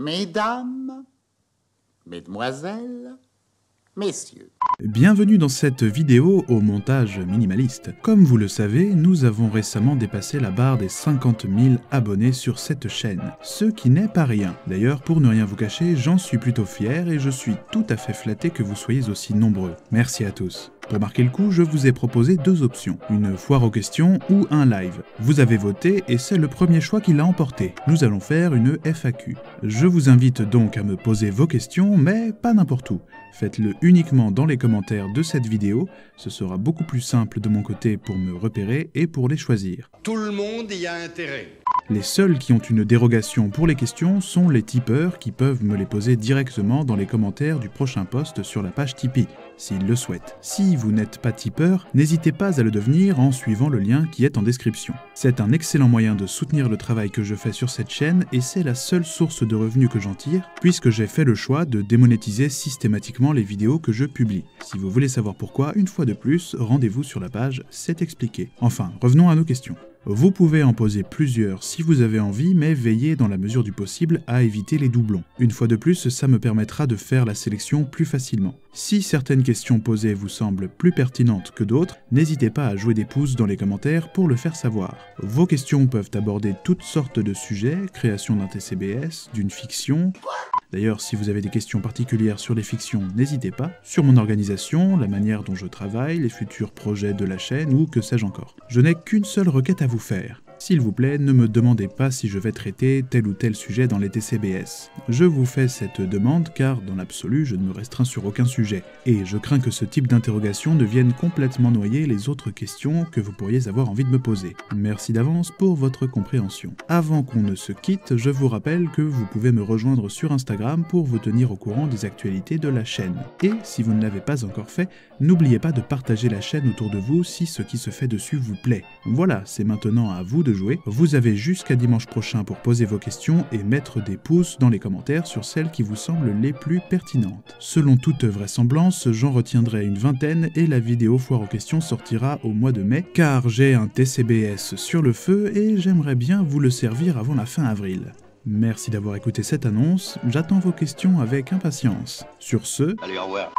Mesdames, mesdemoiselles, messieurs. Bienvenue dans cette vidéo au montage minimaliste. Comme vous le savez, nous avons récemment dépassé la barre des 50 000 abonnés sur cette chaîne, ce qui n'est pas rien. D'ailleurs, pour ne rien vous cacher, j'en suis plutôt fier et je suis tout à fait flatté que vous soyez aussi nombreux. Merci à tous. Pour marquer le coup, je vous ai proposé deux options, une foire aux questions ou un live. Vous avez voté et c'est le premier choix qui l'a emporté. Nous allons faire une FAQ. Je vous invite donc à me poser vos questions, mais pas n'importe où. Faites-le uniquement dans les commentaires de cette vidéo, ce sera beaucoup plus simple de mon côté pour me repérer et pour les choisir. Tout le monde y a intérêt. Les seuls qui ont une dérogation pour les questions sont les tipeurs qui peuvent me les poser directement dans les commentaires du prochain post sur la page Tipeee, s'ils le souhaitent. Si vous n'êtes pas tipeur, n'hésitez pas à le devenir en suivant le lien qui est en description. C'est un excellent moyen de soutenir le travail que je fais sur cette chaîne et c'est la seule source de revenus que j'en tire, puisque j'ai fait le choix de démonétiser systématiquement les vidéos que je publie. Si vous voulez savoir pourquoi, une fois de plus, rendez-vous sur la page, c'est expliqué. Enfin, revenons à nos questions. Vous pouvez en poser plusieurs si vous avez envie, mais veillez dans la mesure du possible à éviter les doublons. Une fois de plus, ça me permettra de faire la sélection plus facilement. Si certaines questions posées vous semblent plus pertinentes que d'autres, n'hésitez pas à jouer des pouces dans les commentaires pour le faire savoir. Vos questions peuvent aborder toutes sortes de sujets, création d'un TCBS, d'une fiction... D'ailleurs, si vous avez des questions particulières sur les fictions, n'hésitez pas. Sur mon organisation, la manière dont je travaille, les futurs projets de la chaîne ou que sais-je encore. Je n'ai qu'une seule requête à vous faire. S'il vous plaît, ne me demandez pas si je vais traiter tel ou tel sujet dans les TCBS. Je vous fais cette demande car, dans l'absolu, je ne me restreins sur aucun sujet. Et je crains que ce type d'interrogation ne vienne complètement noyer les autres questions que vous pourriez avoir envie de me poser. Merci d'avance pour votre compréhension. Avant qu'on ne se quitte, je vous rappelle que vous pouvez me rejoindre sur Instagram pour vous tenir au courant des actualités de la chaîne. Et si vous ne l'avez pas encore fait, n'oubliez pas de partager la chaîne autour de vous si ce qui se fait dessus vous plaît. Voilà, c'est maintenant à vous de jouer. Vous avez jusqu'à dimanche prochain pour poser vos questions et mettre des pouces dans les commentaires sur celles qui vous semblent les plus pertinentes. Selon toute vraisemblance, j'en retiendrai une vingtaine et la vidéo foire aux questions sortira au mois de mai, car j'ai un TCBS sur le feu et j'aimerais bien vous le servir avant la fin avril. Merci d'avoir écouté cette annonce, j'attends vos questions avec impatience. Sur ce... Allez, au revoir.